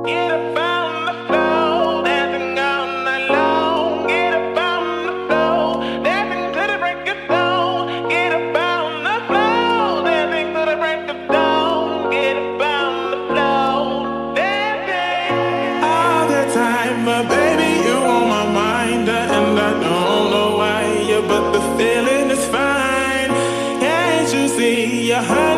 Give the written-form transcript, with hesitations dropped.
Get up on the floor, dancing all night long. Get up on the floor, dancing to the break of dawn. Get up on the floor, dancing to the break of dawn. Get up on the floor, dancing all the time, but baby, you on my mind, and I don't know why, but the feeling is fine. Can't you see you're high?